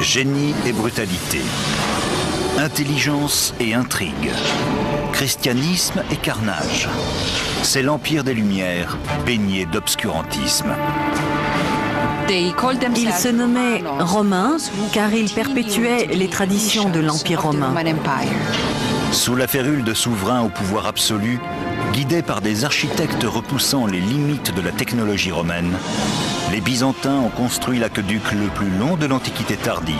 Génie et brutalité, intelligence et intrigue, christianisme et carnage. C'est l'Empire des Lumières, baigné d'obscurantisme. Ils se nommaient Romains car ils perpétuaient les traditions de l'Empire romain. Sous la férule de souverains au pouvoir absolu, guidés par des architectes repoussant les limites de la technologie romaine, les Byzantins ont construit l'aqueduc le plus long de l'Antiquité tardive,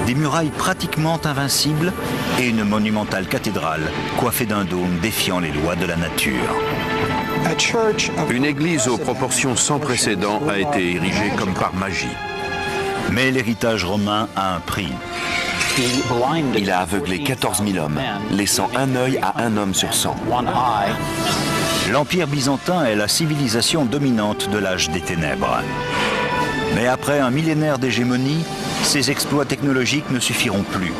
des murailles pratiquement invincibles et une monumentale cathédrale coiffée d'un dôme défiant les lois de la nature. Une église aux proportions sans précédent a été érigée comme par magie. Mais l'héritage romain a un prix. Il a aveuglé 14 000 hommes, laissant un œil à un homme sur 100. L'Empire byzantin est la civilisation dominante de l'âge des ténèbres. Mais après un millénaire d'hégémonie, ses exploits technologiques ne suffiront plus.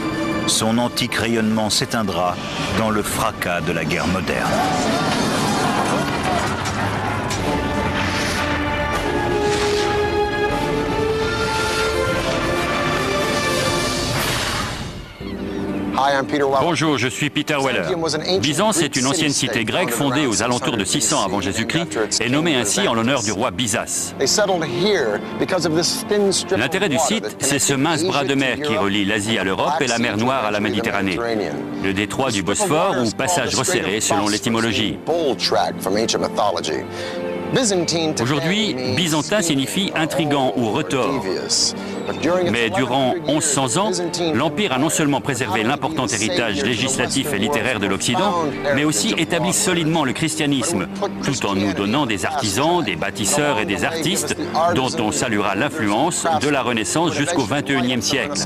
Son antique rayonnement s'éteindra dans le fracas de la guerre moderne. Bonjour, je suis Peter Weller. Byzance est une ancienne cité grecque fondée aux alentours de 600 avant Jésus-Christ et nommée ainsi en l'honneur du roi Byzas. L'intérêt du site, c'est ce mince bras de mer qui relie l'Asie à l'Europe et la mer Noire à la Méditerranée. Le détroit du Bosphore ou passage resserré selon l'étymologie. Aujourd'hui, byzantin signifie intrigant ou retors. Mais durant 1100 ans, l'Empire a non seulement préservé l'important héritage législatif et littéraire de l'Occident, mais aussi établi solidement le christianisme, tout en nous donnant des artisans, des bâtisseurs et des artistes dont on saluera l'influence de la Renaissance jusqu'au XXIe siècle.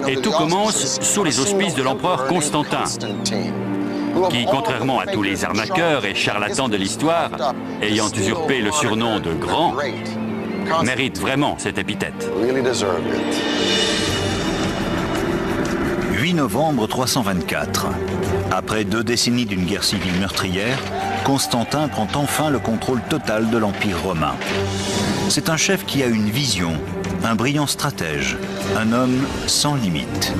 Et tout commence sous les auspices de l'empereur Constantin, qui, contrairement à tous les arnaqueurs et charlatans de l'histoire, ayant usurpé le surnom de Grand, mérite vraiment cette épithète. 8 novembre 324. Après 2 décennies d'une guerre civile meurtrière, Constantin prend enfin le contrôle total de l'Empire romain. C'est un chef qui a une vision, un brillant stratège, un homme sans limite.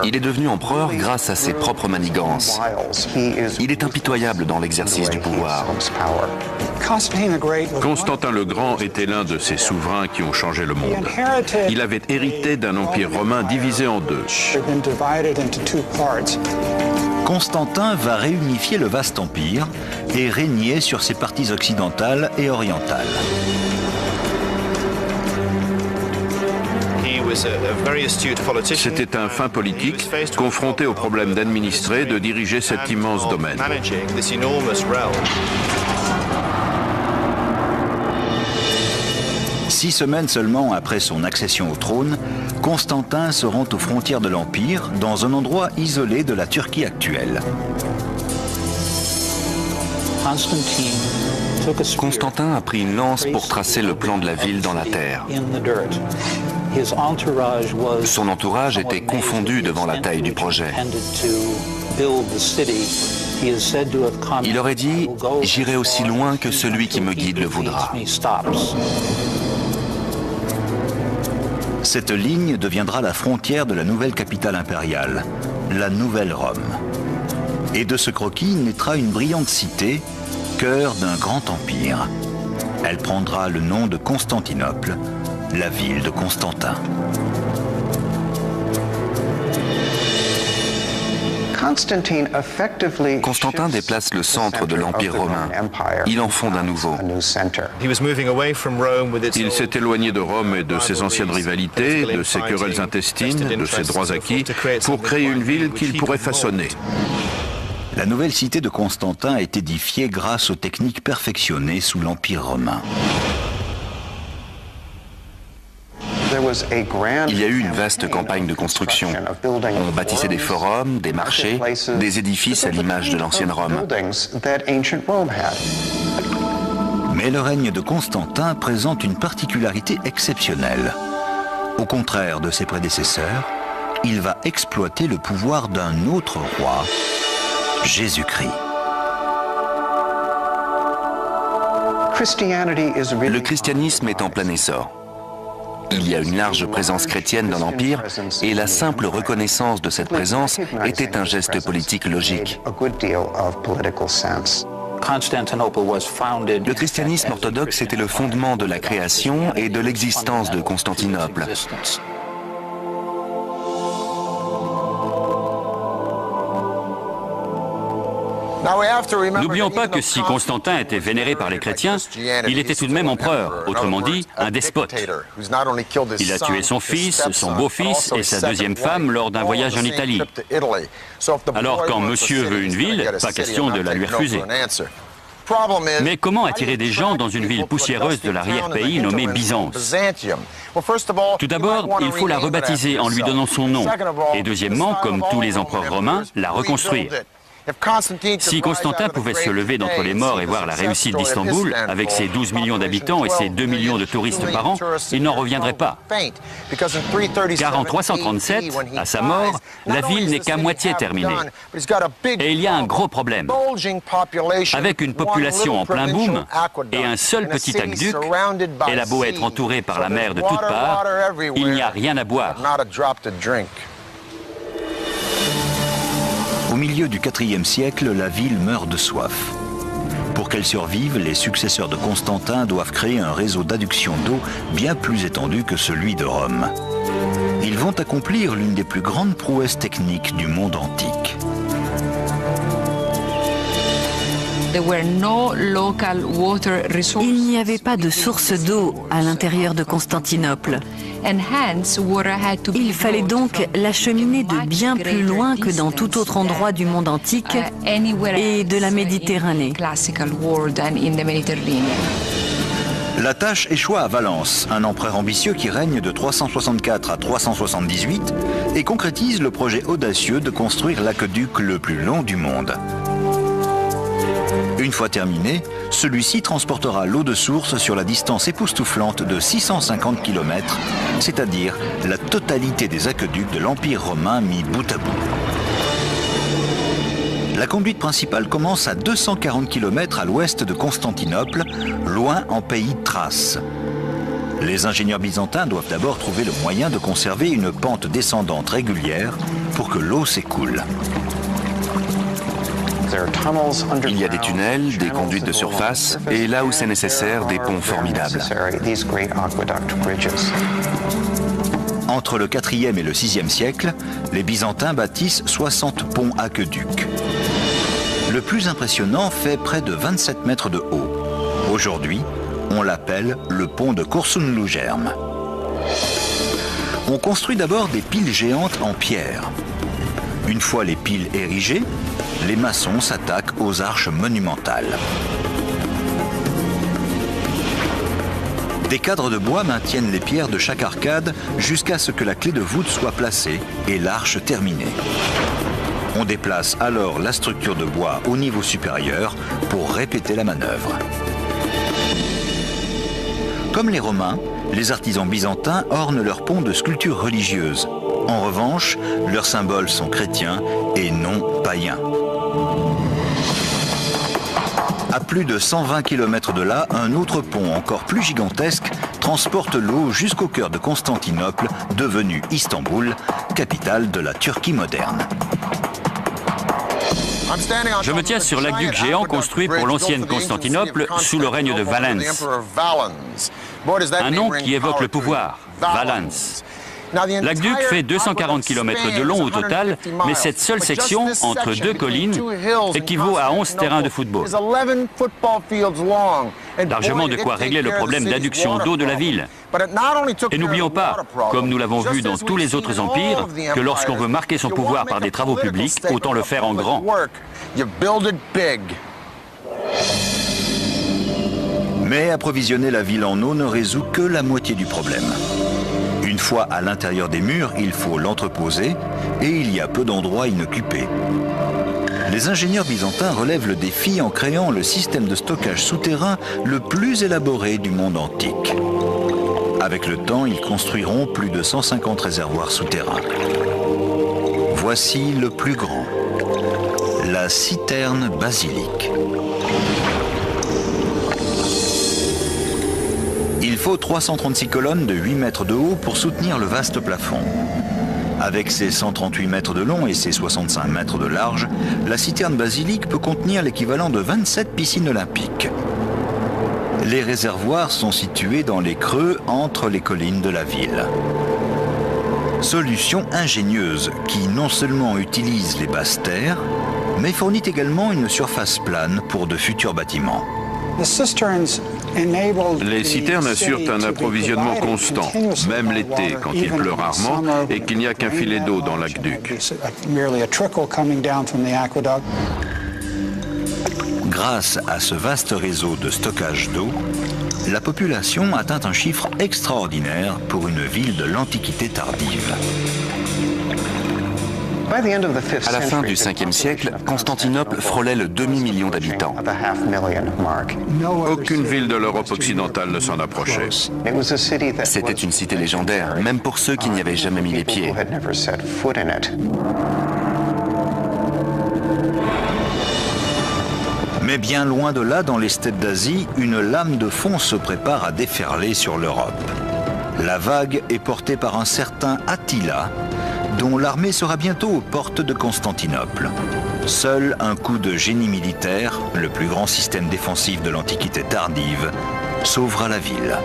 Il est devenu empereur grâce à ses propres manigances. Il est impitoyable dans l'exercice du pouvoir. Constantin le Grand était l'un de ces souverains qui ont changé le monde. Il avait hérité d'un empire romain divisé en deux. Constantin va réunifier le vaste empire et régner sur ses parties occidentales et orientales. C'était un fin politique, confronté au problème d'administrer, de diriger cet immense domaine. 6 semaines seulement après son accession au trône, Constantin se rend aux frontières de l'Empire, dans un endroit isolé de la Turquie actuelle. Constantin a pris une lance pour tracer le plan de la ville dans la terre. Son entourage était confondu devant la taille du projet. Il aurait dit « J'irai aussi loin que celui qui me guide le voudra ». Cette ligne deviendra la frontière de la nouvelle capitale impériale, la Nouvelle Rome. Et de ce croquis naîtra une brillante cité, cœur d'un grand empire. Elle prendra le nom de Constantinople, la ville de Constantin. Constantin déplace le centre de l'Empire romain. Il en fonde un nouveau. Il s'est éloigné de Rome et de ses anciennes rivalités, de ses querelles intestines, de ses droits acquis, pour créer une ville qu'il pourrait façonner. La nouvelle cité de Constantin est édifiée grâce aux techniques perfectionnées sous l'Empire romain. Il y a eu une vaste campagne de construction. On bâtissait des forums, des marchés, des édifices à l'image de l'ancienne Rome. Mais le règne de Constantin présente une particularité exceptionnelle. Au contraire de ses prédécesseurs, il va exploiter le pouvoir d'un autre roi, Jésus-Christ. Le christianisme est en plein essor. Il y a une large présence chrétienne dans l'Empire et la simple reconnaissance de cette présence était un geste politique logique. Le christianisme orthodoxe était le fondement de la création et de l'existence de Constantinople. N'oublions pas que si Constantin était vénéré par les chrétiens, il était tout de même empereur, autrement dit, un despote. Il a tué son fils, son beau-fils et sa deuxième femme lors d'un voyage en Italie. Alors quand monsieur veut une ville, pas question de la lui refuser. Mais comment attirer des gens dans une ville poussiéreuse de l'arrière-pays nommée Byzance? Tout d'abord, il faut la rebaptiser en lui donnant son nom. Et deuxièmement, comme tous les empereurs romains, la reconstruire. Si Constantin pouvait se lever d'entre les morts et voir la réussite d'Istanbul, avec ses 12 millions d'habitants et ses 2 millions de touristes par an, il n'en reviendrait pas. Car en 337, à sa mort, la ville n'est qu'à moitié terminée. Et il y a un gros problème. Avec une population en plein boom et un seul petit aqueduc, elle a beau être entourée par la mer de toutes parts, il n'y a rien à boire. Au milieu du IVe siècle, la ville meurt de soif. Pour qu'elle survive, les successeurs de Constantin doivent créer un réseau d'adduction d'eau bien plus étendu que celui de Rome. Ils vont accomplir l'une des plus grandes prouesses techniques du monde antique. Il n'y avait pas de source d'eau à l'intérieur de Constantinople. Il fallait donc l'acheminer de bien plus loin que dans tout autre endroit du monde antique et de la Méditerranée. La tâche échoua à Valence, un empereur ambitieux qui règne de 364 à 378 et concrétise le projet audacieux de construire l'aqueduc le plus long du monde. Une fois terminé, celui-ci transportera l'eau de source sur la distance époustouflante de 650 km, c'est-à-dire la totalité des aqueducs de l'Empire romain mis bout à bout. La conduite principale commence à 240 km à l'ouest de Constantinople, loin en pays Thrace. Les ingénieurs byzantins doivent d'abord trouver le moyen de conserver une pente descendante régulière pour que l'eau s'écoule. Il y a des tunnels, des conduites de surface et là où c'est nécessaire, des ponts formidables. Entre le IVe et le VIe siècle, les Byzantins bâtissent 60 ponts aqueducs. Le plus impressionnant fait près de 27 mètres de haut. Aujourd'hui, on l'appelle le pont de Coursunlugerm. On construit d'abord des piles géantes en pierre. Une fois les piles érigées, les maçons s'attaquent aux arches monumentales. Des cadres de bois maintiennent les pierres de chaque arcade jusqu'à ce que la clé de voûte soit placée et l'arche terminée. On déplace alors la structure de bois au niveau supérieur pour répéter la manœuvre. Comme les Romains, les artisans byzantins ornent leurs ponts de sculptures religieuses. En revanche, leurs symboles sont chrétiens et non païens. À plus de 120 km de là, un autre pont encore plus gigantesque transporte l'eau jusqu'au cœur de Constantinople, devenue Istanbul, capitale de la Turquie moderne. Je me tiens sur l'aqueduc géant construit pour l'ancienne Constantinople sous le règne de Valens. Un nom qui évoque le pouvoir, Valens. L'aqueduc fait 240 km de long au total, mais cette seule section, entre deux collines, équivaut à 11 terrains de football. Largement de quoi régler le problème d'adduction d'eau de la ville. Et n'oublions pas, comme nous l'avons vu dans tous les autres empires, que lorsqu'on veut marquer son pouvoir par des travaux publics, autant le faire en grand. Mais approvisionner la ville en eau ne résout que la moitié du problème. Une fois à l'intérieur des murs, il faut l'entreposer et il y a peu d'endroits inoccupés. Les ingénieurs byzantins relèvent le défi en créant le système de stockage souterrain le plus élaboré du monde antique. Avec le temps, ils construiront plus de 150 réservoirs souterrains. Voici le plus grand, la citerne basilique. Il faut 336 colonnes de 8 mètres de haut pour soutenir le vaste plafond. Avec ses 138 mètres de long et ses 65 mètres de large, la citerne basilique peut contenir l'équivalent de 27 piscines olympiques. Les réservoirs sont situés dans les creux entre les collines de la ville. Solution ingénieuse qui non seulement utilise les basses terres, mais fournit également une surface plane pour de futurs bâtiments. Les citernes assurent un approvisionnement constant, même l'été, quand il pleut rarement et qu'il n'y a qu'un filet d'eau dans l'aqueduc. Grâce à ce vaste réseau de stockage d'eau, la population atteint un chiffre extraordinaire pour une ville de l'Antiquité tardive. À la fin du 5e siècle, Constantinople frôlait le demi-million d'habitants. Aucune ville de l'Europe occidentale ne s'en approchait. C'était une cité légendaire, même pour ceux qui n'y avaient jamais mis les pieds. Mais bien loin de là, dans les steppes d'Asie, une lame de fond se prépare à déferler sur l'Europe. La vague est portée par un certain Attila, dont l'armée sera bientôt aux portes de Constantinople. Seul un coup de génie militaire, le plus grand système défensif de l'Antiquité tardive, sauvera la ville.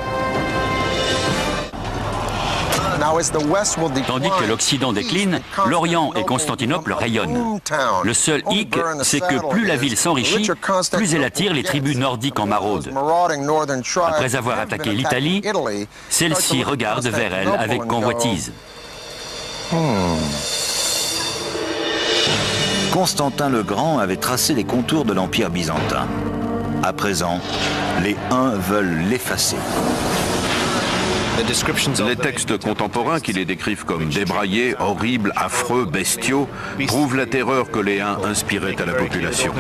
Tandis que l'Occident décline, l'Orient et Constantinople rayonnent. Le seul hic, c'est que plus la ville s'enrichit, plus elle attire les tribus nordiques en maraude. Après avoir attaqué l'Italie, celle-ci regarde vers elle avec convoitise. Constantin le Grand avait tracé les contours de l'Empire byzantin. À présent, les Huns veulent l'effacer. Les textes contemporains qui les décrivent comme débraillés, horribles, affreux, bestiaux, prouvent la terreur que les Huns inspiraient à la population.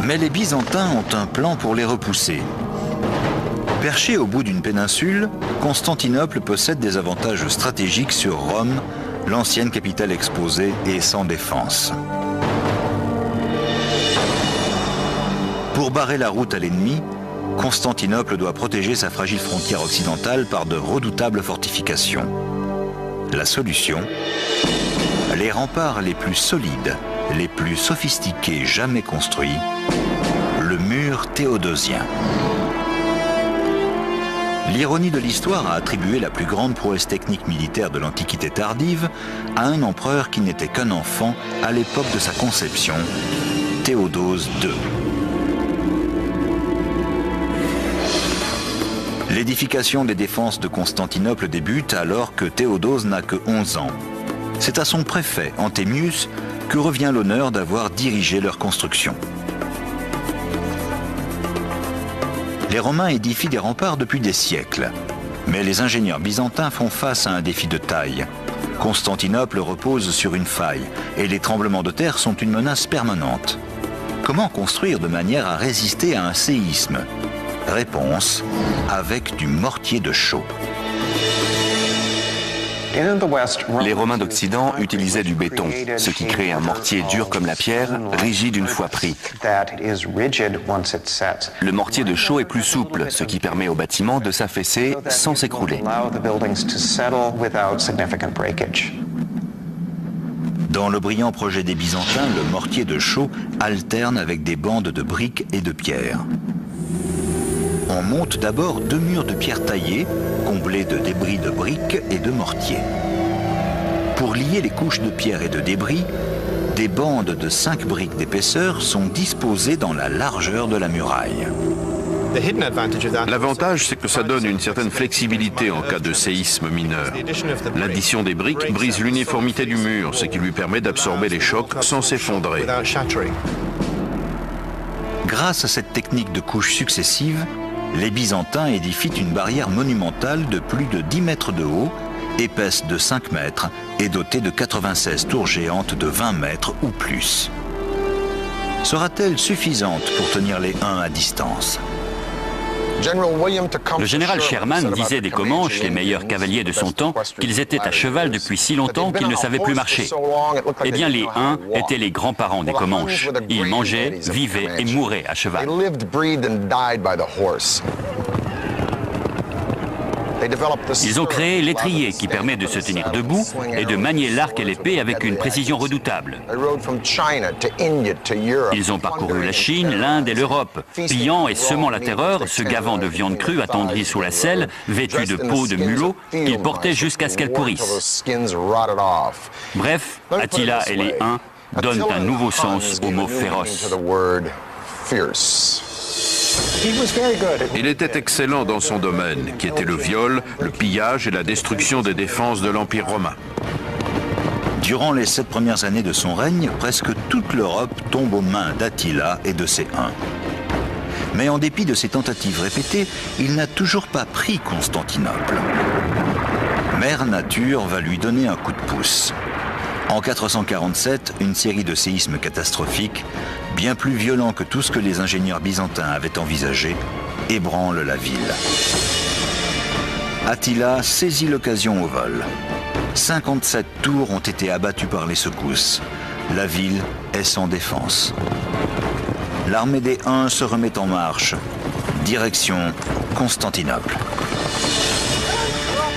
Mais les Byzantins ont un plan pour les repousser. Perché au bout d'une péninsule, Constantinople possède des avantages stratégiques sur Rome, l'ancienne capitale exposée et sans défense. Pour barrer la route à l'ennemi, Constantinople doit protéger sa fragile frontière occidentale par de redoutables fortifications. La solution ? Les remparts les plus solides, les plus sophistiqués jamais construits, le mur théodosien. L'ironie de l'histoire a attribué la plus grande prouesse technique militaire de l'Antiquité tardive à un empereur qui n'était qu'un enfant à l'époque de sa conception, Théodose II. L'édification des défenses de Constantinople débute alors que Théodose n'a que 11 ans. C'est à son préfet, Antémius, que revient l'honneur d'avoir dirigé leur construction. Les Romains édifient des remparts depuis des siècles, mais les ingénieurs byzantins font face à un défi de taille. Constantinople repose sur une faille et les tremblements de terre sont une menace permanente. Comment construire de manière à résister à un séisme ? Réponse, avec du mortier de chaux. Les Romains d'Occident utilisaient du béton, ce qui crée un mortier dur comme la pierre, rigide une fois pris. Le mortier de chaux est plus souple, ce qui permet au bâtiment de s'affaisser sans s'écrouler. Dans le brillant projet des Byzantins, le mortier de chaux alterne avec des bandes de briques et de pierres. On monte d'abord 2 murs de pierre taillée, comblés de débris de briques et de mortier. Pour lier les couches de pierre et de débris, des bandes de 5 briques d'épaisseur sont disposées dans la largeur de la muraille. L'avantage, c'est que ça donne une certaine flexibilité en cas de séisme mineur. L'addition des briques brise l'uniformité du mur, ce qui lui permet d'absorber les chocs sans s'effondrer. Grâce à cette technique de couches successives, les Byzantins édifient une barrière monumentale de plus de 10 mètres de haut, épaisse de 5 mètres et dotée de 96 tours géantes de 20 mètres ou plus. Sera-t-elle suffisante pour tenir les Huns à distance ? Le général Sherman disait des Comanches, les meilleurs cavaliers de son temps, qu'ils étaient à cheval depuis si longtemps qu'ils ne savaient plus marcher. Eh bien, les Huns étaient les grands-parents des Comanches. Ils mangeaient, vivaient et mouraient à cheval. Ils ont créé l'étrier qui permet de se tenir debout et de manier l'arc et l'épée avec une précision redoutable. Ils ont parcouru la Chine, l'Inde et l'Europe, pillant et semant la terreur, se gavant de viande crue attendrie sous la selle, vêtus de peaux de mulots qu'ils portaient jusqu'à ce qu'elles pourrissent. Bref, Attila et les Huns donnent un nouveau sens au mot féroce. Il était excellent dans son domaine, qui était le viol, le pillage et la destruction des défenses de l'Empire romain. Durant les 7 premières années de son règne, presque toute l'Europe tombe aux mains d'Attila et de ses Huns. Mais en dépit de ses tentatives répétées, il n'a toujours pas pris Constantinople. Mère Nature va lui donner un coup de pouce. En 447, une série de séismes catastrophiques, bien plus violents que tout ce que les ingénieurs byzantins avaient envisagé, ébranlent la ville. Attila saisit l'occasion au vol. 57 tours ont été abattues par les secousses. La ville est sans défense. L'armée des Huns se remet en marche. Direction Constantinople.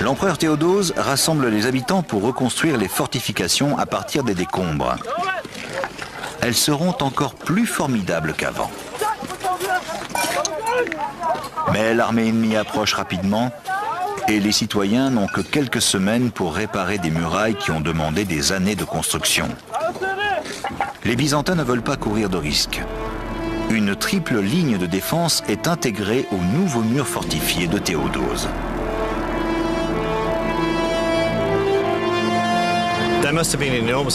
L'empereur Théodose rassemble les habitants pour reconstruire les fortifications à partir des décombres. Elles seront encore plus formidables qu'avant. Mais l'armée ennemie approche rapidement et les citoyens n'ont que quelques semaines pour réparer des murailles qui ont demandé des années de construction. Les Byzantins ne veulent pas courir de risques. Une triple ligne de défense est intégrée au nouveau mur fortifié de Théodose.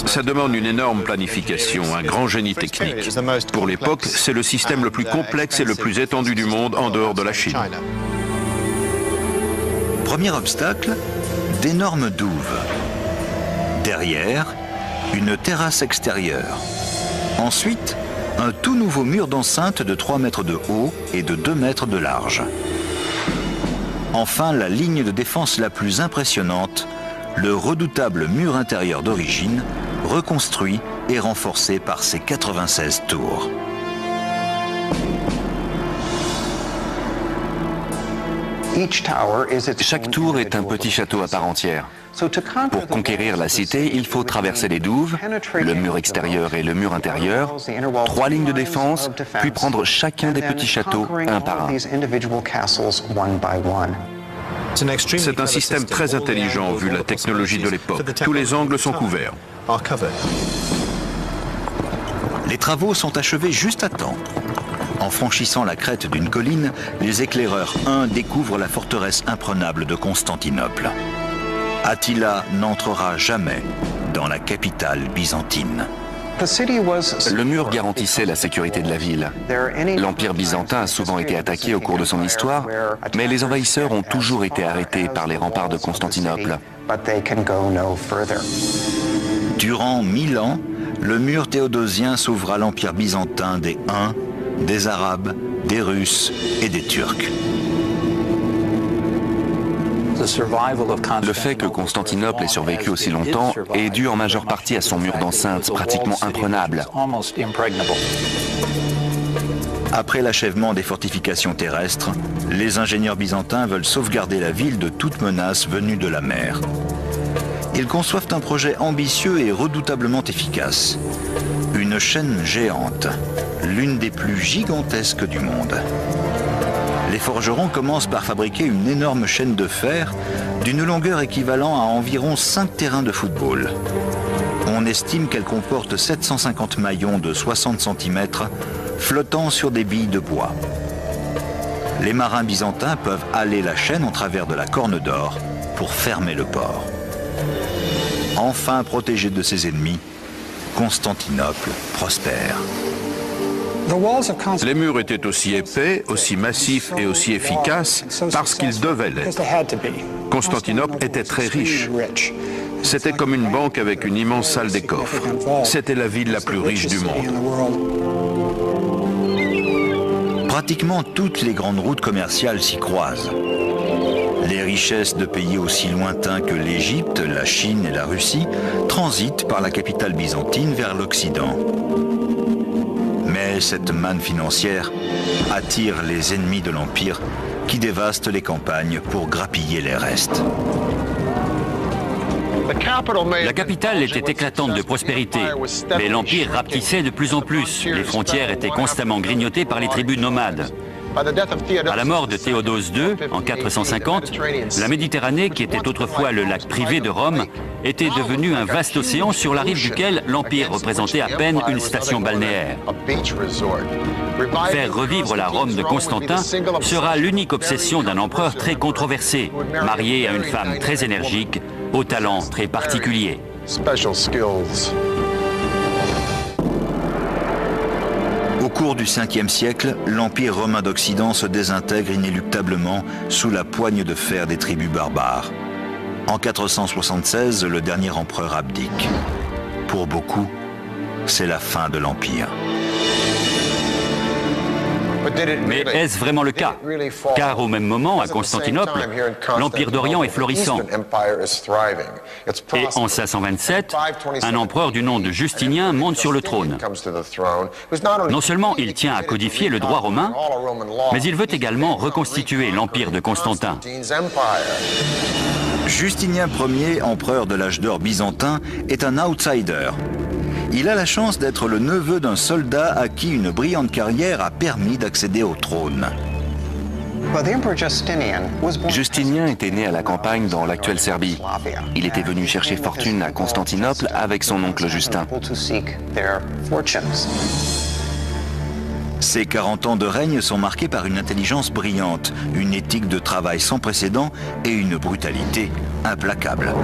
Ça demande une énorme planification, un grand génie technique. Pour l'époque, c'est le système le plus complexe et le plus étendu du monde en dehors de la Chine. Premier obstacle, d'énormes douves. Derrière, une terrasse extérieure. Ensuite, un tout nouveau mur d'enceinte de 3 mètres de haut et de 2 mètres de large. Enfin, la ligne de défense la plus impressionnante, le redoutable mur intérieur d'origine, reconstruit et renforcé par ses 96 tours. Chaque tour est un petit château à part entière. Pour conquérir la cité, il faut traverser les douves, le mur extérieur et le mur intérieur, 3 lignes de défense, puis prendre chacun des petits châteaux un par un. C'est un système très intelligent vu la technologie de l'époque. Tous les angles sont couverts. Les travaux sont achevés juste à temps. En franchissant la crête d'une colline, les éclaireurs Huns découvrent la forteresse imprenable de Constantinople. Attila n'entrera jamais dans la capitale byzantine. Le mur garantissait la sécurité de la ville. L'Empire byzantin a souvent été attaqué au cours de son histoire, mais les envahisseurs ont toujours été arrêtés par les remparts de Constantinople. Durant 1000 ans, le mur théodosien s'ouvre à l'Empire byzantin des Huns, des Arabes, des Russes et des Turcs. Le fait que Constantinople ait survécu aussi longtemps est dû en majeure partie à son mur d'enceinte, pratiquement imprenable. Après l'achèvement des fortifications terrestres, les ingénieurs byzantins veulent sauvegarder la ville de toute menace venue de la mer. Ils conçoivent un projet ambitieux et redoutablement efficace. Une chaîne géante, l'une des plus gigantesques du monde. Les forgerons commencent par fabriquer une énorme chaîne de fer d'une longueur équivalent à environ 5 terrains de football. On estime qu'elle comporte 750 maillons de 60 cm flottant sur des billes de bois. Les marins byzantins peuvent haler la chaîne en travers de la Corne d'Or pour fermer le port. Enfin protégé de ses ennemis, Constantinople prospère. Les murs étaient aussi épais, aussi massifs et aussi efficaces parce qu'ils devaient l'être. Constantinople était très riche. C'était comme une banque avec une immense salle des coffres. C'était la ville la plus riche du monde. Pratiquement toutes les grandes routes commerciales s'y croisent. Les richesses de pays aussi lointains que l'Égypte, la Chine et la Russie transitent par la capitale byzantine vers l'Occident. Mais cette manne financière attire les ennemis de l'Empire qui dévastent les campagnes pour grappiller les restes. La capitale était éclatante de prospérité, mais l'Empire rapetissait de plus en plus. Les frontières étaient constamment grignotées par les tribus nomades. À la mort de Théodose II, en 450, la Méditerranée, qui était autrefois le lac privé de Rome, était devenue un vaste océan sur la rive duquel l'Empire représentait à peine une station balnéaire. Faire revivre la Rome de Constantin sera l'unique obsession d'un empereur très controversé, marié à une femme très énergique, au talent très particulier. Au cours du 5e siècle, l'Empire romain d'Occident se désintègre inéluctablement sous la poigne de fer des tribus barbares. En 476, le dernier empereur abdique. Pour beaucoup, c'est la fin de l'Empire. Mais est-ce vraiment le cas? Car au même moment, à Constantinople, l'Empire d'Orient est florissant. Et en 527, un empereur du nom de Justinien monte sur le trône. Non seulement il tient à codifier le droit romain, mais il veut également reconstituer l'Empire de Constantin. Justinien Ier, empereur de l'âge d'or byzantin, est un outsider. Il a la chance d'être le neveu d'un soldat à qui une brillante carrière a permis d'accéder au trône. Justinien était né à la campagne dans l'actuelle Serbie. Il était venu chercher fortune à Constantinople avec son oncle Justin. Ses 40 ans de règne sont marqués par une intelligence brillante, une éthique de travail sans précédent et une brutalité implacable.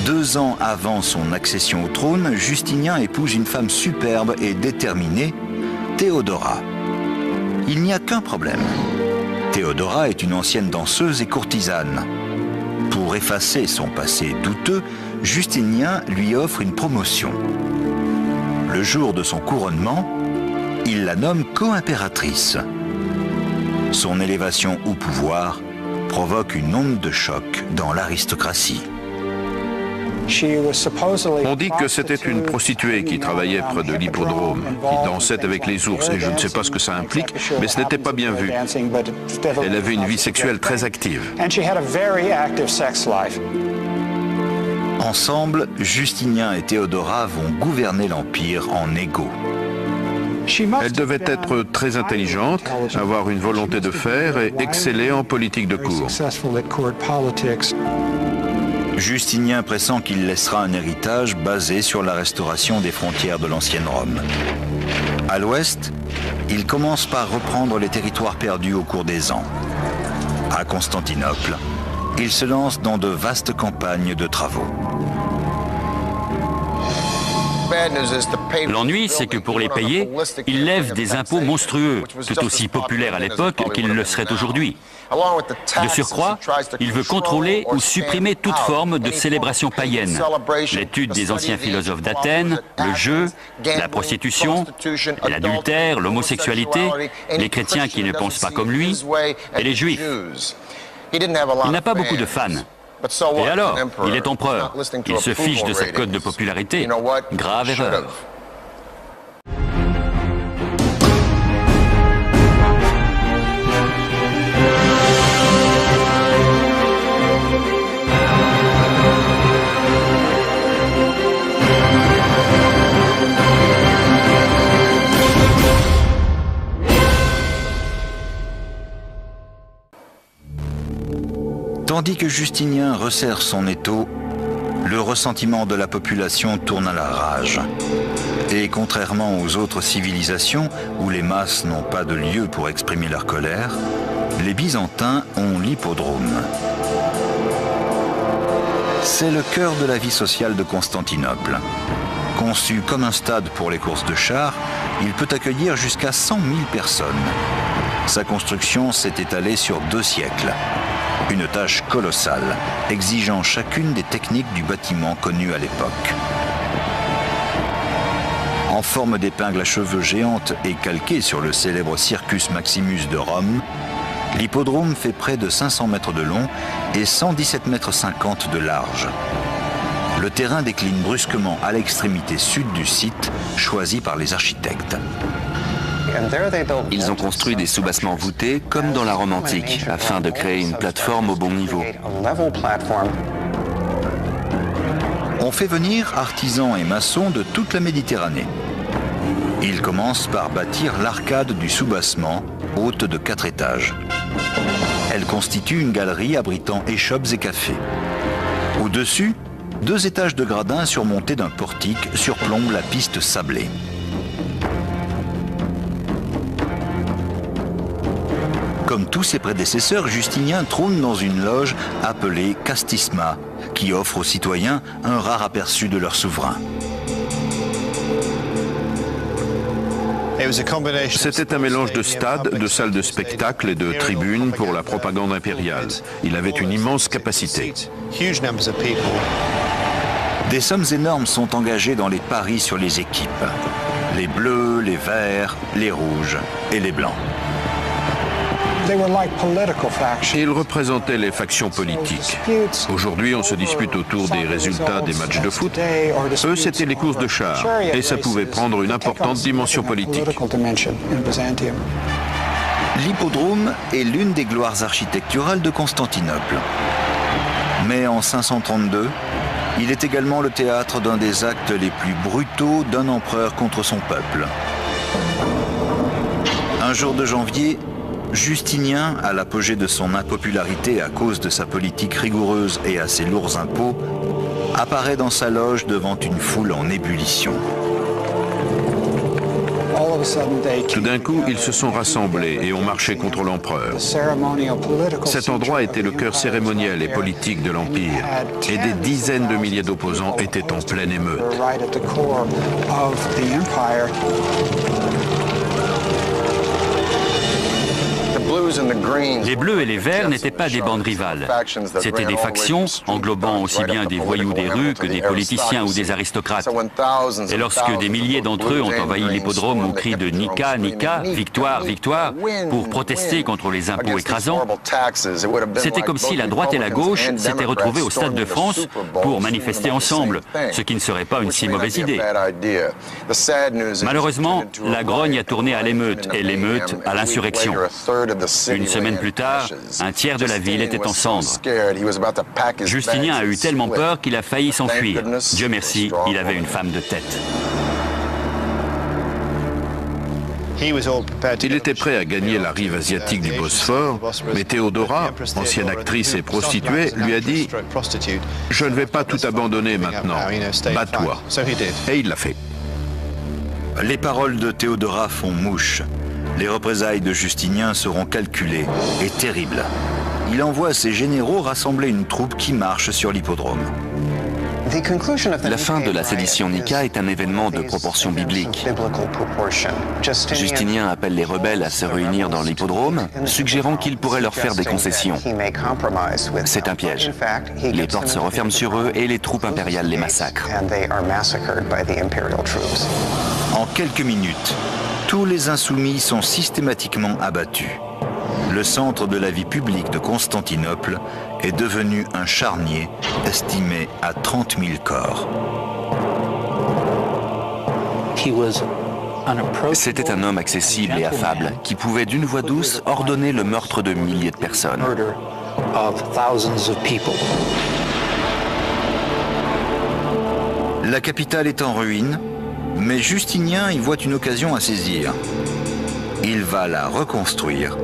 2 ans avant son accession au trône, Justinien épouse une femme superbe et déterminée, Théodora. Il n'y a qu'un problème. Théodora est une ancienne danseuse et courtisane. Pour effacer son passé douteux, Justinien lui offre une promotion. Le jour de son couronnement, il la nomme co-impératrice. Son élévation au pouvoir provoque une onde de choc dans l'aristocratie. On dit que c'était une prostituée qui travaillait près de l'hippodrome, qui dansait avec les ours, et je ne sais pas ce que ça implique, mais ce n'était pas bien vu. Elle avait une vie sexuelle très active. Ensemble, Justinien et Théodora vont gouverner l'Empire en égaux. Elle devait être très intelligente, avoir une volonté de faire et exceller en politique de cour. Justinien pressent qu'il laissera un héritage basé sur la restauration des frontières de l'ancienne Rome. À l'ouest, il commence par reprendre les territoires perdus au cours des ans. À Constantinople, il se lance dans de vastes campagnes de travaux. L'ennui, c'est que pour les payer, il lève des impôts monstrueux, tout aussi populaires à l'époque qu'ils le seraient aujourd'hui. De surcroît, il veut contrôler ou supprimer toute forme de célébration païenne. L'étude des anciens philosophes d'Athènes, le jeu, la prostitution, l'adultère, l'homosexualité, les chrétiens qui ne pensent pas comme lui, et les juifs. Il n'a pas beaucoup de fans. Et alors, il est empereur. Il se fiche de sa cote de popularité. Grave erreur. Tandis que Justinien resserre son étau, le ressentiment de la population tourne à la rage. Et contrairement aux autres civilisations où les masses n'ont pas de lieu pour exprimer leur colère, les Byzantins ont l'hippodrome. C'est le cœur de la vie sociale de Constantinople. Conçu comme un stade pour les courses de chars, il peut accueillir jusqu'à 100 000 personnes. Sa construction s'est étalée sur 2 siècles. Une tâche colossale, exigeant chacune des techniques du bâtiment connues à l'époque. En forme d'épingle à cheveux géante et calquée sur le célèbre Circus Maximus de Rome, l'hippodrome fait près de 500 mètres de long et 117,50 mètres de large. Le terrain décline brusquement à l'extrémité sud du site, choisi par les architectes. Ils ont construit des soubassements voûtés comme dans la Rome antique, afin de créer une plateforme au bon niveau. On fait venir artisans et maçons de toute la Méditerranée. Ils commencent par bâtir l'arcade du soubassement, haute de 4 étages. Elle constitue une galerie abritant échoppes et cafés. Au-dessus, 2 étages de gradins surmontés d'un portique surplombent la piste sablée. Comme tous ses prédécesseurs, Justinien trône dans une loge appelée Castisma, qui offre aux citoyens un rare aperçu de leur souverain. C'était un mélange de stades, de salles de spectacle et de tribunes pour la propagande impériale. Il avait une immense capacité. Des sommes énormes sont engagées dans les paris sur les équipes. Les bleus, les verts, les rouges et les blancs. Ils représentaient les factions politiques. Aujourd'hui, on se dispute autour des résultats des matchs de foot. Eux, c'était les courses de chars, et ça pouvait prendre une importante dimension politique. L'hippodrome est l'une des gloires architecturales de Constantinople. Mais en 532, il est également le théâtre d'un des actes les plus brutaux d'un empereur contre son peuple. Un jour de janvier, Justinien, à l'apogée de son impopularité à cause de sa politique rigoureuse et à ses lourds impôts, apparaît dans sa loge devant une foule en ébullition. Tout d'un coup, ils se sont rassemblés et ont marché contre l'empereur. Cet endroit était le cœur cérémoniel et politique de l'Empire, et des dizaines de milliers d'opposants étaient en pleine émeute. Les bleus et les verts n'étaient pas des bandes rivales. C'étaient des factions englobant aussi bien des voyous des rues que des politiciens ou des aristocrates. Et lorsque des milliers d'entre eux ont envahi l'hippodrome au cri de « Nika, Nika, victoire, victoire » pour protester contre les impôts écrasants, c'était comme si la droite et la gauche s'étaient retrouvées au Stade de France pour manifester ensemble, ce qui ne serait pas une si mauvaise idée. Malheureusement, la grogne a tourné à l'émeute et l'émeute à l'insurrection. Une semaine plus tard, un tiers de la ville était en cendres. Justinien a eu tellement peur qu'il a failli s'enfuir. Dieu merci, il avait une femme de tête. Il était prêt à gagner la rive asiatique du Bosphore, mais Théodora, ancienne actrice et prostituée, lui a dit « Je ne vais pas tout abandonner maintenant, bats-toi ». Et il l'a fait. Les paroles de Théodora font mouche. Les représailles de Justinien seront calculées et terribles. Il envoie ses généraux rassembler une troupe qui marche sur l'hippodrome. La fin de la sédition Nika est un événement de proportion biblique. Justinien appelle les rebelles à se réunir dans l'hippodrome, suggérant qu'il pourrait leur faire des concessions. C'est un piège. Les portes se referment sur eux et les troupes impériales les massacrent. En quelques minutes, tous les insoumis sont systématiquement abattus. Le centre de la vie publique de Constantinople est devenu un charnier estimé à 30 000 corps. C'était un homme accessible et affable qui pouvait d'une voix douce ordonner le meurtre de milliers de personnes. La capitale est en ruine, mais Justinien y voit une occasion à saisir. Il va la reconstruire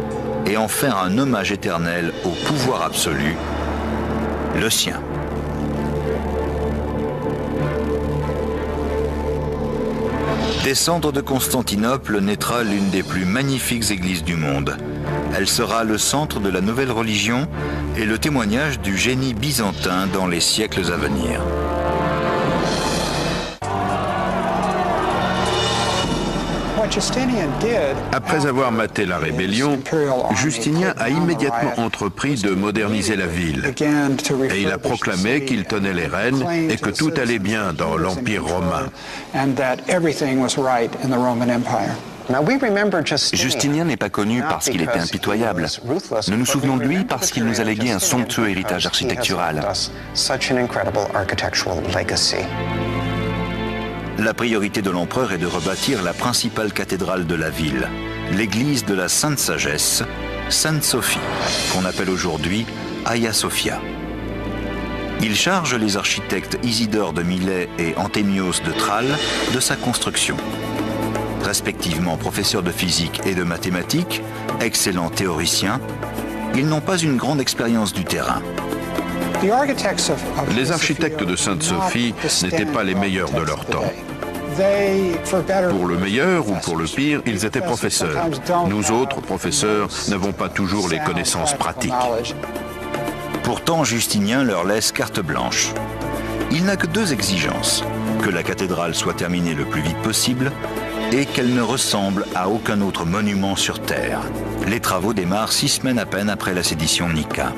et en faire un hommage éternel au pouvoir absolu, le sien. Des cendres de Constantinople naîtra l'une des plus magnifiques églises du monde. Elle sera le centre de la nouvelle religion et le témoignage du génie byzantin dans les siècles à venir. Après avoir maté la rébellion, Justinien a immédiatement entrepris de moderniser la ville. Et il a proclamé qu'il tenait les rênes et que tout allait bien dans l'Empire romain. Justinien n'est pas connu parce qu'il était impitoyable. Nous nous souvenons de lui parce qu'il nous a légué un somptueux héritage architectural. La priorité de l'empereur est de rebâtir la principale cathédrale de la ville, l'église de la Sainte Sagesse, Sainte Sophie, qu'on appelle aujourd'hui Hagia Sophia. Il charge les architectes Isidore de Milet et Antémios de Tralles de sa construction. Respectivement professeurs de physique et de mathématiques, excellents théoriciens, ils n'ont pas une grande expérience du terrain. Les architectes de Sainte-Sophie n'étaient pas les meilleurs de leur temps. Pour le meilleur ou pour le pire, ils étaient professeurs. Nous autres, professeurs, n'avons pas toujours les connaissances pratiques. Pourtant, Justinien leur laisse carte blanche. Il n'a que deux exigences, que la cathédrale soit terminée le plus vite possible et qu'elle ne ressemble à aucun autre monument sur Terre. Les travaux démarrent 6 semaines à peine après la sédition de Nika.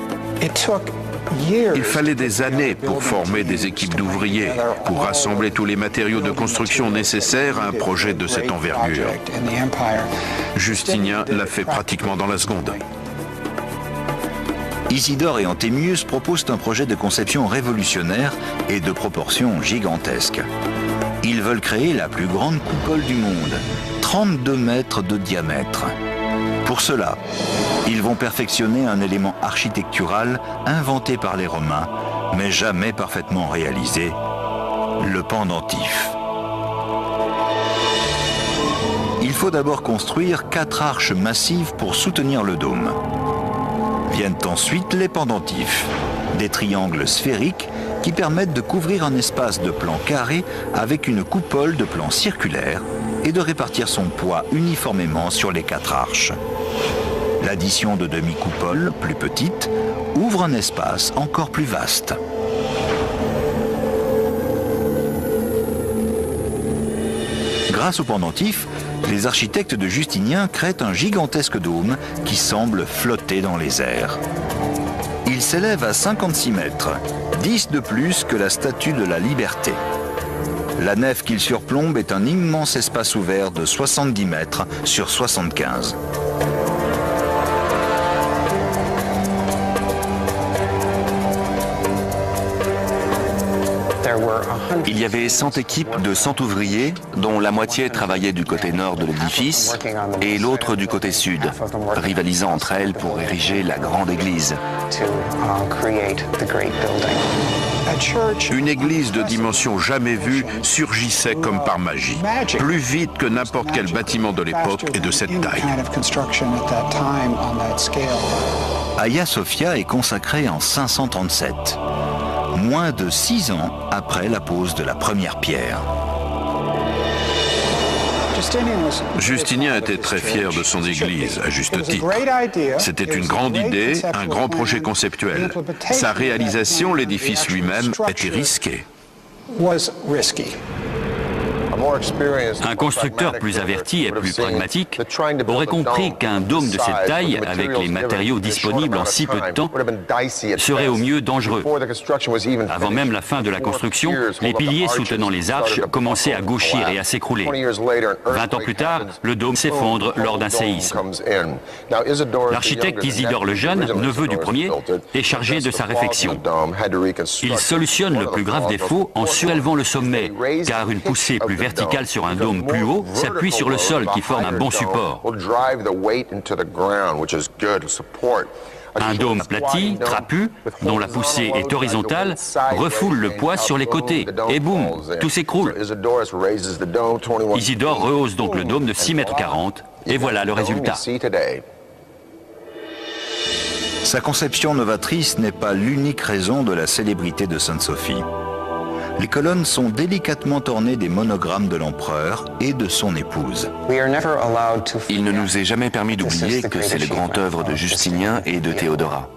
Il fallait des années pour former des équipes d'ouvriers, pour rassembler tous les matériaux de construction nécessaires à un projet de cette envergure. Justinien l'a fait pratiquement dans la seconde. Isidore et Antémius proposent un projet de conception révolutionnaire et de proportions gigantesques. Ils veulent créer la plus grande coupole du monde, 32 mètres de diamètre. Pour cela, ils vont perfectionner un élément architectural inventé par les Romains, mais jamais parfaitement réalisé, le pendentif. Il faut d'abord construire 4 arches massives pour soutenir le dôme. Viennent ensuite les pendentifs, des triangles sphériques qui permettent de couvrir un espace de plan carré avec une coupole de plan circulaire et de répartir son poids uniformément sur les 4 arches. L'addition de demi-coupoles, plus petites, ouvre un espace encore plus vaste. Grâce au pendentif, les architectes de Justinien créent un gigantesque dôme qui semble flotter dans les airs. Il s'élève à 56 mètres, 10 de plus que la Statue de la Liberté. La nef qu'il surplombe est un immense espace ouvert de 70 mètres sur 75. Il y avait 100 équipes de 100 ouvriers, dont la moitié travaillait du côté nord de l'édifice et l'autre du côté sud, rivalisant entre elles pour ériger la grande église. Une église de dimension jamais vue surgissait comme par magie, plus vite que n'importe quel bâtiment de l'époque et de cette taille. Hagia Sophia est consacrée en 537. Moins de 6 ans après la pose de la première pierre. Justinien était très fier de son église, à juste titre. C'était une grande idée, un grand projet conceptuel. Sa réalisation, l'édifice lui-même, était risqué. Un constructeur plus averti et plus pragmatique aurait compris qu'un dôme de cette taille, avec les matériaux disponibles en si peu de temps, serait au mieux dangereux. Avant même la fin de la construction, les piliers soutenant les arches commençaient à gauchir et à s'écrouler. 20 ans plus tard, le dôme s'effondre lors d'un séisme. L'architecte Isidore le Jeune, neveu du premier, est chargé de sa réfection. Il solutionne le plus grave défaut en surélevant le sommet, car une poussée plus verticale sur un dôme plus haut s'appuie sur le sol qui forme un bon support. Un dôme aplati, trapu, dont la poussée est horizontale, refoule le poids sur les côtés et boum, tout s'écroule. Isidore rehausse donc le dôme de 6,40 mètres et voilà le résultat. Sa conception novatrice n'est pas l'unique raison de la célébrité de Sainte-Sophie. Les colonnes sont délicatement ornées des monogrammes de l'empereur et de son épouse. Il ne nous est jamais permis d'oublier que c'est le grand œuvre de Justinien et de Théodora.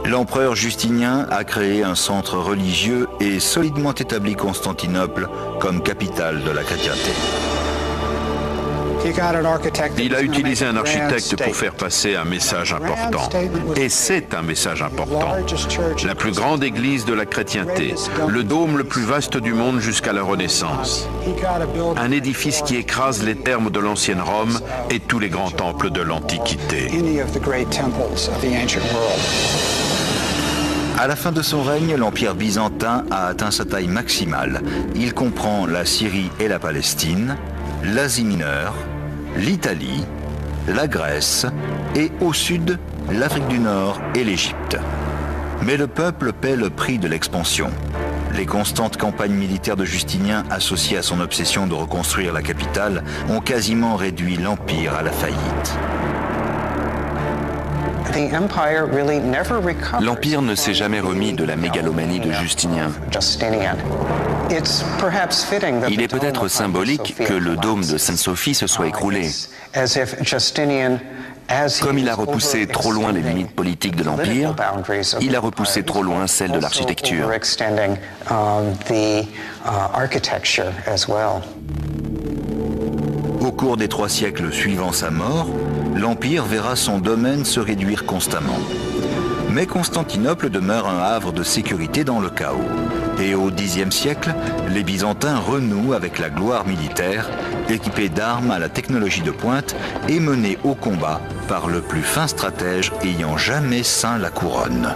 L'empereur Justinien a créé un centre religieux et solidement établi Constantinople comme capitale de la chrétienté. Il a utilisé un architecte pour faire passer un message important. Et c'est un message important. La plus grande église de la chrétienté, le dôme le plus vaste du monde jusqu'à la Renaissance. Un édifice qui écrase les thermes de l'ancienne Rome et tous les grands temples de l'Antiquité. À la fin de son règne, l'Empire byzantin a atteint sa taille maximale. Il comprend la Syrie et la Palestine, l'Asie mineure, l'Italie, la Grèce et au sud, l'Afrique du Nord et l'Égypte. Mais le peuple paie le prix de l'expansion. Les constantes campagnes militaires de Justinien, associées à son obsession de reconstruire la capitale, ont quasiment réduit l'Empire à la faillite. L'Empire ne s'est jamais remis de la mégalomanie de Justinien. Il est peut-être symbolique que le dôme de Sainte-Sophie se soit écroulé. Comme il a repoussé trop loin les limites politiques de l'Empire, il a repoussé trop loin celles de l'architecture. Au cours des 3 siècles suivant sa mort, l'Empire verra son domaine se réduire constamment. Mais Constantinople demeure un havre de sécurité dans le chaos. Et au Xe siècle, les Byzantins renouent avec la gloire militaire, équipés d'armes à la technologie de pointe et menés au combat par le plus fin stratège ayant jamais ceint la couronne.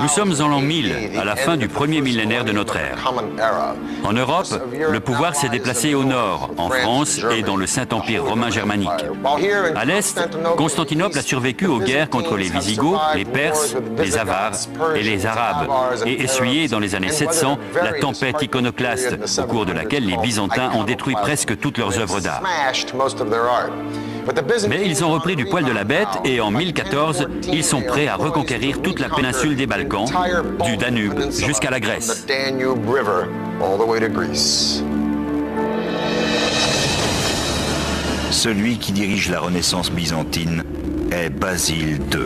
Nous sommes en l'an 1000, à la fin du premier millénaire de notre ère. En Europe, le pouvoir s'est déplacé au nord, en France et dans le Saint-Empire romain germanique. À l'est, Constantinople a survécu aux guerres contre les Visigoths, les Perses, les Avars et les Arabes, et essuyé dans les années 700 la tempête iconoclaste, au cours de laquelle les Byzantins ont détruit presque toutes leurs œuvres d'art. Mais ils ont repris du poil de la bête et en 1014, ils sont prêts à reconquérir toute la péninsule des Balkans, du Danube jusqu'à la Grèce. Celui qui dirige la Renaissance byzantine est Basile II.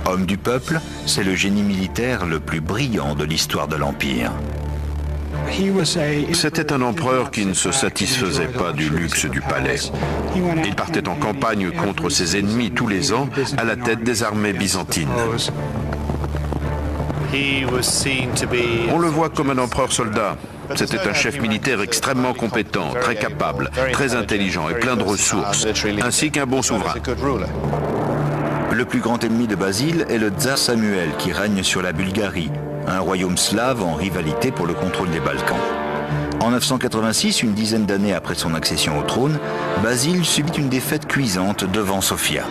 Homme du peuple, c'est le génie militaire le plus brillant de l'histoire de l'Empire. C'était un empereur qui ne se satisfaisait pas du luxe du palais. Il partait en campagne contre ses ennemis tous les ans à la tête des armées byzantines. On le voit comme un empereur-soldat. C'était un chef militaire extrêmement compétent, très capable, très intelligent et plein de ressources, ainsi qu'un bon souverain. Le plus grand ennemi de Basile est le tsar Samuel qui règne sur la Bulgarie, un royaume slave en rivalité pour le contrôle des Balkans. En 986, une dizaine d'années après son accession au trône, Basile subit une défaite cuisante devant Sofia.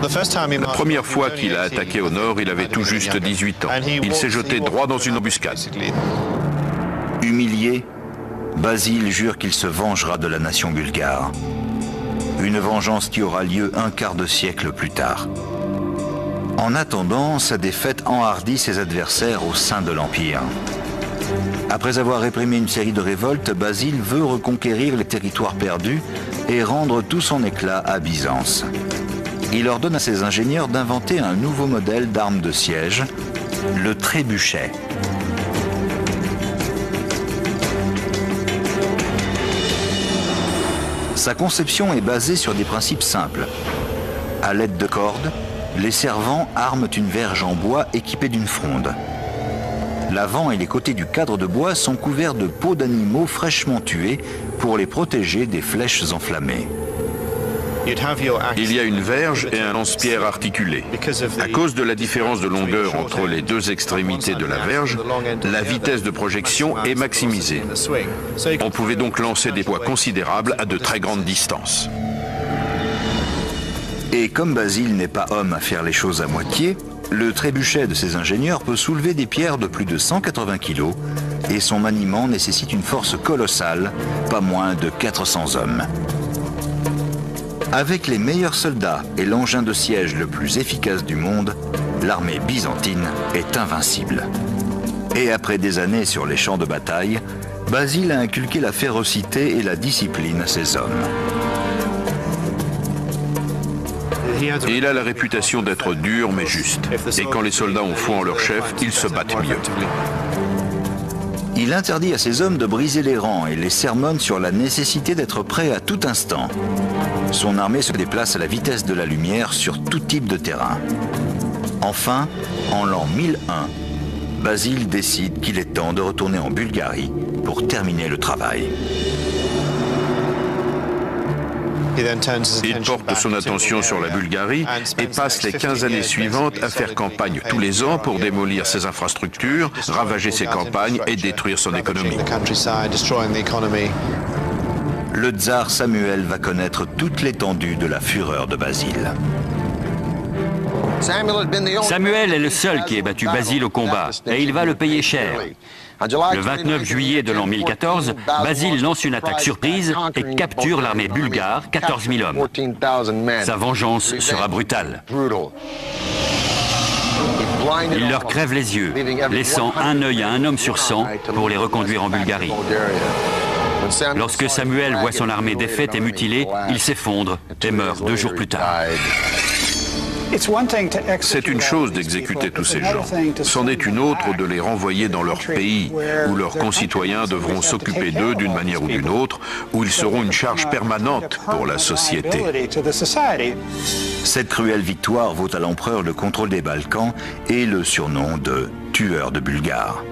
La première fois qu'il a attaqué au nord, il avait tout juste 18 ans. Il s'est jeté droit dans une embuscade. Humilié, Basile jure qu'il se vengera de la nation bulgare. Une vengeance qui aura lieu un quart de siècle plus tard. En attendant, sa défaite enhardit ses adversaires au sein de l'Empire. Après avoir réprimé une série de révoltes, Basile veut reconquérir les territoires perdus et rendre tout son éclat à Byzance. Il ordonne à ses ingénieurs d'inventer un nouveau modèle d'arme de siège, le trébuchet. Sa conception est basée sur des principes simples. À l'aide de cordes, les servants arment une verge en bois équipée d'une fronde. L'avant et les côtés du cadre de bois sont couverts de peaux d'animaux fraîchement tués pour les protéger des flèches enflammées. Il y a une verge et un lance-pierre articulé. À cause de la différence de longueur entre les deux extrémités de la verge, la vitesse de projection est maximisée. On pouvait donc lancer des poids considérables à de très grandes distances. Et comme Basile n'est pas homme à faire les choses à moitié, le trébuchet de ses ingénieurs peut soulever des pierres de plus de 180 kg et son maniement nécessite une force colossale, pas moins de 400 hommes. Avec les meilleurs soldats et l'engin de siège le plus efficace du monde, l'armée byzantine est invincible. Et après des années sur les champs de bataille, Basile a inculqué la férocité et la discipline à ses hommes. Et il a la réputation d'être dur mais juste. Et quand les soldats ont foi en leur chef, ils se battent mieux. Il interdit à ses hommes de briser les rangs et les sermonne sur la nécessité d'être prêt à tout instant. Son armée se déplace à la vitesse de la lumière sur tout type de terrain. Enfin, en l'an 1001, Basile décide qu'il est temps de retourner en Bulgarie pour terminer le travail. Il porte son attention sur la Bulgarie et passe les 15 années suivantes à faire campagne tous les ans pour démolir ses infrastructures, ravager ses campagnes et détruire son économie. Le tsar Samuel va connaître toute l'étendue de la fureur de Basile. Samuel est le seul qui ait battu Basile au combat, et il va le payer cher. Le 29 juillet de l'an 1014, Basile lance une attaque surprise et capture l'armée bulgare, 14 000 hommes. Sa vengeance sera brutale. Il leur crève les yeux, laissant un œil à un homme sur 100 pour les reconduire en Bulgarie. Lorsque Samuel voit son armée défaite et mutilée, il s'effondre et meurt 2 jours plus tard. C'est une chose d'exécuter tous ces gens. C'en est une autre de les renvoyer dans leur pays, où leurs concitoyens devront s'occuper d'eux d'une manière ou d'une autre, où ils seront une charge permanente pour la société. Cette cruelle victoire vaut à l'empereur le contrôle des Balkans et le surnom de « tueur de Bulgares ».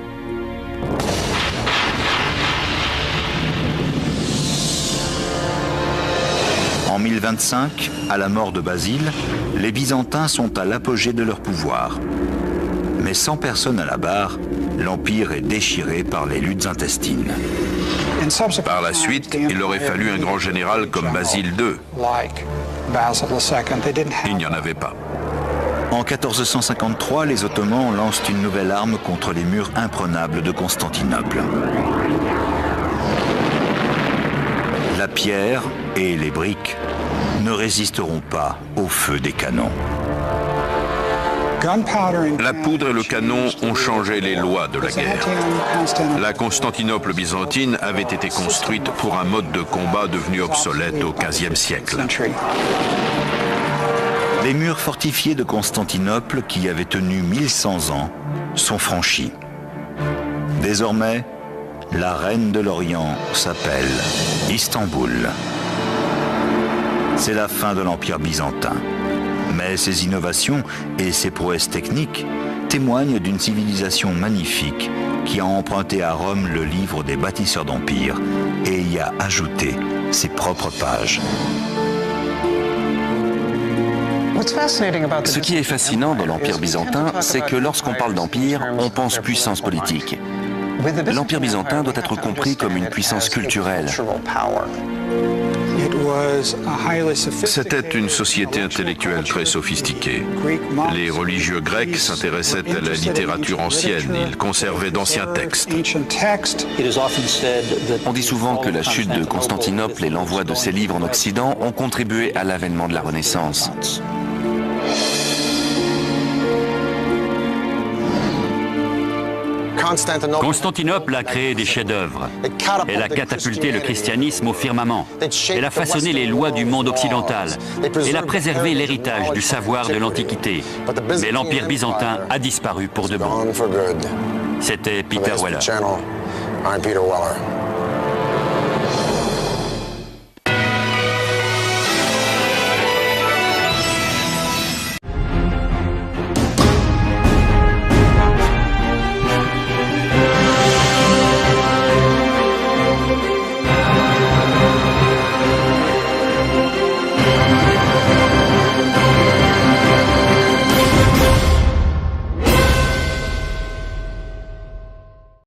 En 1025, à la mort de Basile, les Byzantins sont à l'apogée de leur pouvoir. Mais sans personne à la barre, l'Empire est déchiré par les luttes intestines. Par la suite, il aurait fallu un grand général comme Basile II. Il n'y en avait pas. En 1453, les Ottomans lancent une nouvelle arme contre les murs imprenables de Constantinople. La pierre et les briques ne résisteront pas au feu des canons. La poudre et le canon ont changé les lois de la guerre. La Constantinople byzantine avait été construite pour un mode de combat devenu obsolète au XVe siècle. Les murs fortifiés de Constantinople, qui avaient tenu 1100 ans, sont franchis. Désormais, la reine de l'Orient s'appelle Istanbul. C'est la fin de l'Empire byzantin. Mais ses innovations et ses prouesses techniques témoignent d'une civilisation magnifique qui a emprunté à Rome le livre des bâtisseurs d'empire et y a ajouté ses propres pages. Ce qui est fascinant dans l'Empire byzantin, c'est que lorsqu'on parle d'empire, on pense puissance politique. L'Empire byzantin doit être compris comme une puissance culturelle. C'était une société intellectuelle très sophistiquée. Les religieux grecs s'intéressaient à la littérature ancienne, ils conservaient d'anciens textes. On dit souvent que la chute de Constantinople et l'envoi de ses livres en Occident ont contribué à l'avènement de la Renaissance. Constantinople a créé des chefs-d'œuvre. Elle a catapulté le christianisme au firmament. Elle a façonné les lois du monde occidental. Elle a préservé l'héritage du savoir de l'Antiquité. Mais l'Empire byzantin a disparu pour de bon. C'était Peter Weller.